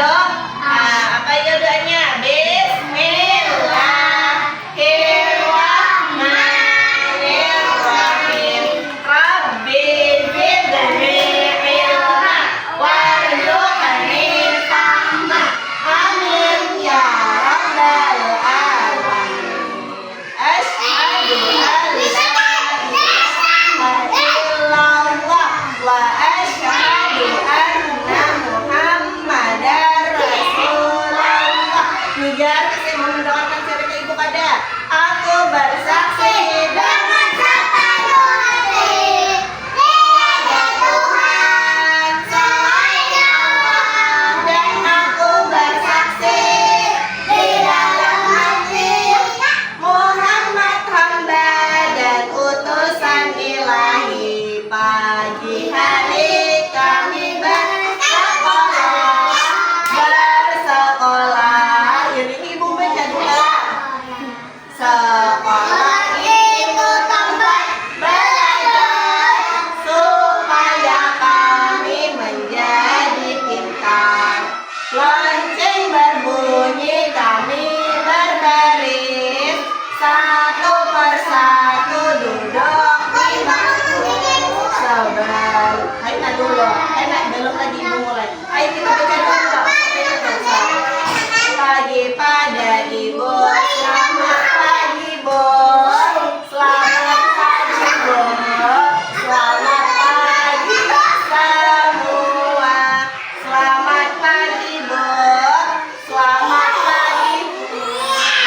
dong. Apa ya doanya? Bismillahirrahmanirrahim. Rabbi zidni ilma warzuqni fahma. Amin ya rabbal alamin. Asyhadu an la ilaha illallah wa asyhadu anna Muhammadar Rasulullah. Nijar, saya mau mendoakan cerita ibu pada aku bersaksi dengan sepenuh hati tiada Tuhan selain Allah, dan aku bersaksi di dalam hati Muhammad hamba dan utusan ilahi. Pagi hari kami bersekolah, jadi ibu baca dulu. Sekolah itu tempat belajar supaya kami menjadi pintar. Lonceng berbunyi kami berbaris, satu persatu duduk di bangku sebelah. Ayo nak dulu, nak belum lagi ibu mulai. Ayo kita baca dulu. Pagi pada ibu, selamat pagi bu, selamat pagi bu, selamat pagi semua, selamat pagi bu, selamat pagi bu.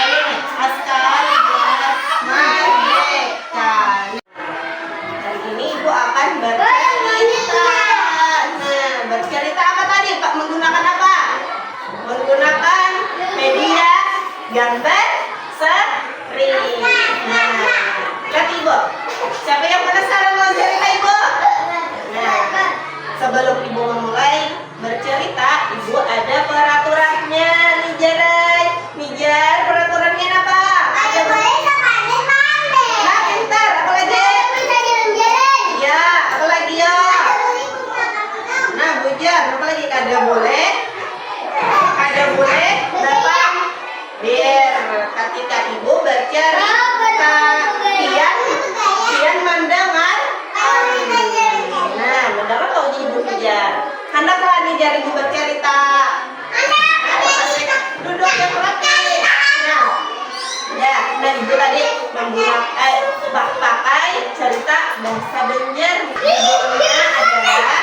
Ayo nih, sekali buat merdeka. Hari ini ibu akan bercerita. Nah, bercerita apa tadi Pak? Menggunakan apa? Menggunakan media gambar seri. Nah, lihat ibu. Siapa yang penasaran mau cerita ibu? Nah, sebelum ibu memulai bercerita, ibu ada peraturannya. Nijar, peraturannya apa? Ada boleh sekali mandi. Nah, pintar. Apa lagi? Bisa jalan-jalan. Ya, apa lagi ya? Nah, bujar. Apa lagi? Kada boleh datang bir. Ketika ibu bercerita, Pian mendengar. Nah, mendengar kalau ibu Nijar. Hendaklah Nijar ibu bercerita. Duduk yang rapi. Nah, ibu tadi menggunakan pakai cerita bahasa Banjar. Judulnya adalah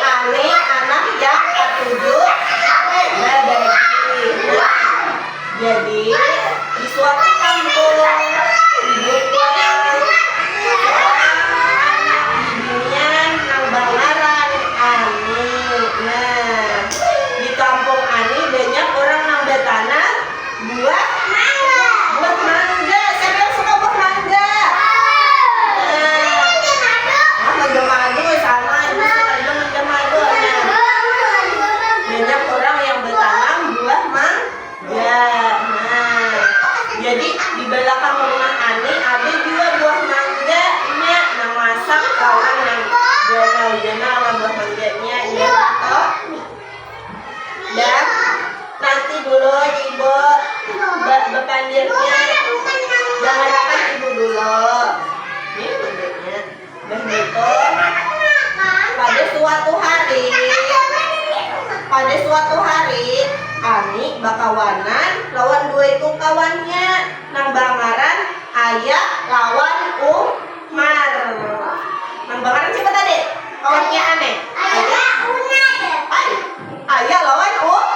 Ani anak yang ketujuh berbagi. Jadi di suatu kampung ibunya nang bangaran Ani. Nah, di kampung Ani banyak orang nang bertanam buah mangga. Siapa yang suka buah mangga? Mangga-mangga sama ibu suka mangga-mangga. Banyak orang yang bertanam buah mangga. Nah, jadi di belakang rumah Ani ada juga buah mangga. Ini nang masak kawan yang jenal buah mangganya ya toh. Dan nanti dulu ibu bepandirnya jangan akan ibu dulu. Ini bentuknya. Dan itu pada suatu hari Ani bakawanan lawan dua itu kawannya nang bangaran ayah lawan Umar. Nang bangaran siapa tadi? Kawannya Ane. Ayah lawan Umar.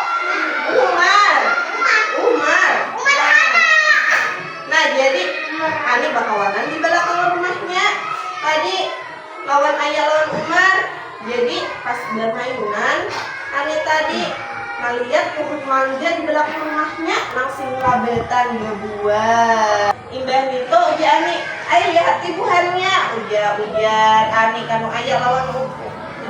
Nah, jadi Ani bakawanan di belakang rumahnya. Tadi lawan ayah lawan Umar. Jadi pas bermainan Ani tadi ngeliat pohon mangga di belakang rumahnya langsung labetan berbuah. Imbah itu uji Ani, ayo lihat ibuhannya. Ujar Ani kanu ayah lawan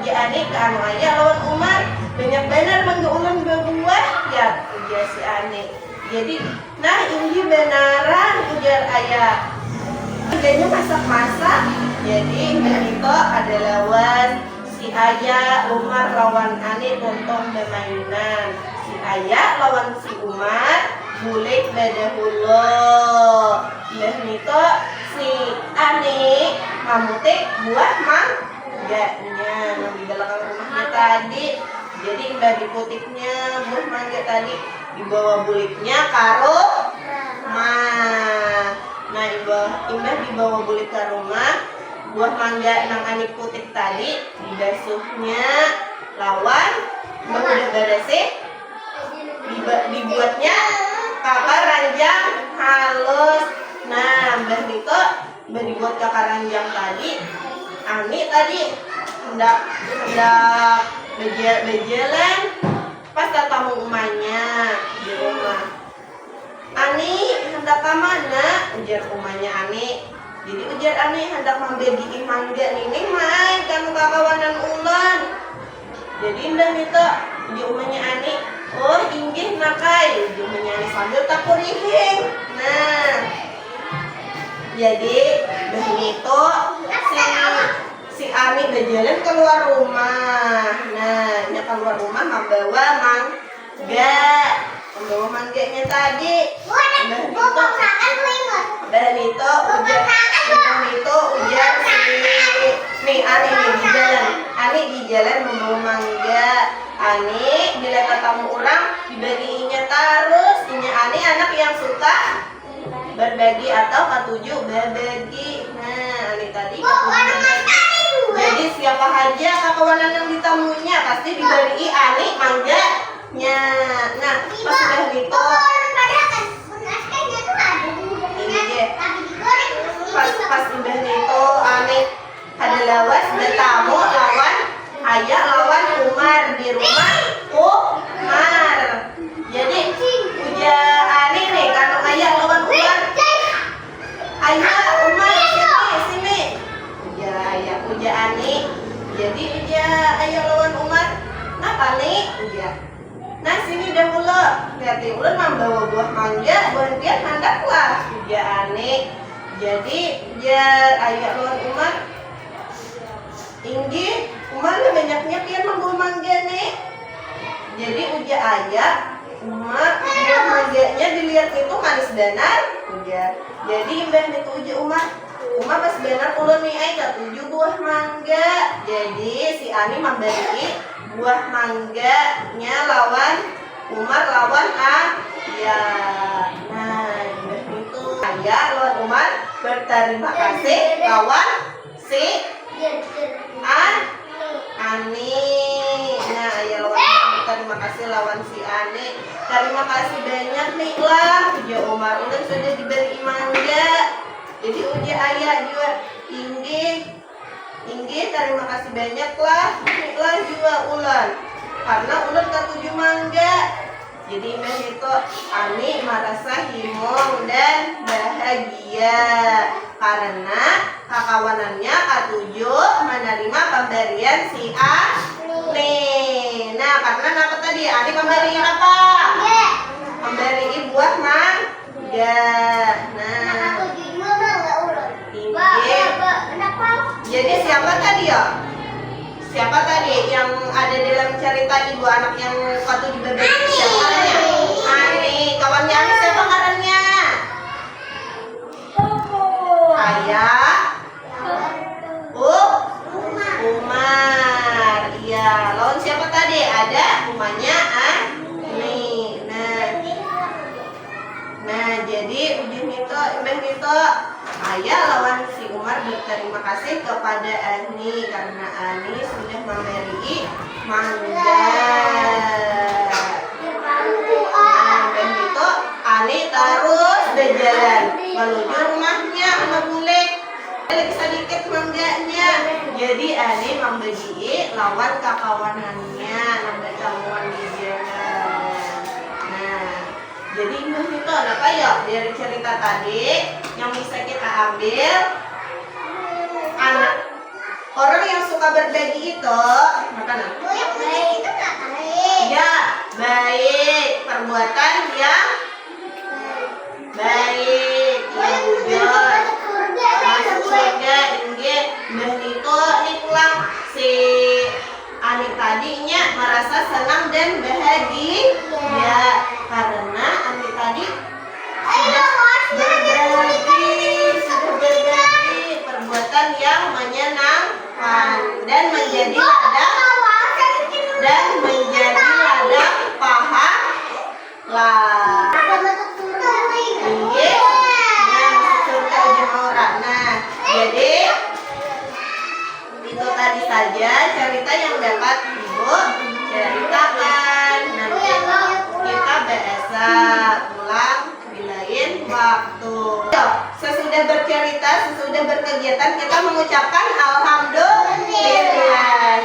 uji Ani kanu ayah lawan Umar. Banyak benar mangga ulang berbuah ya ujar si Ani. Jadi, nah ini benaran ujar ayah. Kerjanya masak-masak. Jadi itu ada lawan si ayah Umar lawan Ani untuk bermainan. ayah lawan si Umar bulik badahulo. Mbah nito si Ani mamutik buah mangganya yang di belakang rumahnya tadi. Jadi mbah diputiknya buah mangga tadi dibawa buliknya karo rumah. Nah imbah dibawa bulik ke rumah, buah mangga nang Ani putik tadi dibasuhnya lawan mbah udah beresih dibuatnya kakak ranjang halus. Nah mbah nito mbah dibuat kakak ranjang tadi, Ani tadi hendak bejalan pas tamu umahnya di rumah. Ani hendak ke mana? Ujar umahnya Ani. Jadi ujar Ani hendak membeli mangga nining main kan kakawanan ulan. Jadi mbah nito di umahnya Ani, oh inggih nakai, di umahnya Ani sambil takurihing. Nah, jadi mbah nito si Ani berjalan keluar rumah. Nah, dia keluar rumah membawa mangganya tadi. Mbah nito ujar nih Ani nih di jalan. Ani di jalan membawa mangga. Ani bila ketemu orang dibagiinya terus. Ini Ani anak yang suka berbagi atau ketujuh berbagi. Nah, Ani tadi ketujuh. Jadi siapa aja kakawanan yang ditemuinya pasti diberi Ani mangganya. Nah, pas sudah gitu pas udah itu Ani ada lawas bertamu lawan ayah lawan Umar di rumah Umar. Jadi ujar Ani nih karena ayah lawan Umar, ayah Umar sini ujar Ani. Jadi ujar ayah lawan Umar, kenapa nih ujar? Nah sini dahulu lihat ulun membawa buah mangga buah pian handaklah ujar Ani. Jadi ujar ayah lawan Umar, Inggi Umar banyaknya pian membawa mangga nih. Jadi ujar ayah Umar buah mangganya dilihat itu manis benar ujar. Jadi mbah itu ujar Umar pas benar ulun nih ay ketujuh buah mangga. Jadi si Ani memberi buah mangganya lawan Umar lawan ayah. Nah itu ayah lawan Umar berterima kasih lawan si Ani. Nah ayah lawan Umar berterima kasih lawan si Ani. Terima kasih banyak nih lah ujar Umar, ulun sudah diberi mangga. Jadi uji ayah juga Inggi terima kasih banyak lah juga ulan karena ulan ketujuh mangga. Jadi mbah itu Ani merasa himong dan bahagia karena kakawanannya ketujuh menerima pemberian si Ani. Nah karena apa tadi Ani memberi apa? Memberi buah mangga. Nah jadi siapa tadi ya? Siapa tadi yang ada dalam cerita ibu anak yang ketujuh berbagi? Siapa namanya? Ani. Kawannya Ani siapa karannya? Ayah. Umar. Iya. Lawan siapa tadi? Ada umahnya Ani. Nah jadi ujung itu ayah lawan si Umar berterima kasih kepada Ani karena Ani sudah memberi mangga. Nah, dan itu Ani terus berjalan menuju rumahnya sama bulik. Lagi sedikit mangganya. Jadi Ani memberi lawan kakawanannya nambah temuan di jalan. Nah, jadi itu apa ya dari cerita tadi yang bisa kita ambil, anak orang yang suka berbagi itu makanan ya baik, perbuatan yang baik, yang bujur masuk surga. Inggih mbah nito niklang si Ani tadinya merasa senang dan bahagia. menjadi ladang dan menjadi ladang pahala. Iya, nah masuk surga ujung aurat. Nah, jadi itu tadi saja cerita yang dapat Ibu ceritakan. Nanti kita biasa pulang di lain waktu. Sesudah bercerita, sesudah berkegiatan, kita mengucapkan alhamdulillah.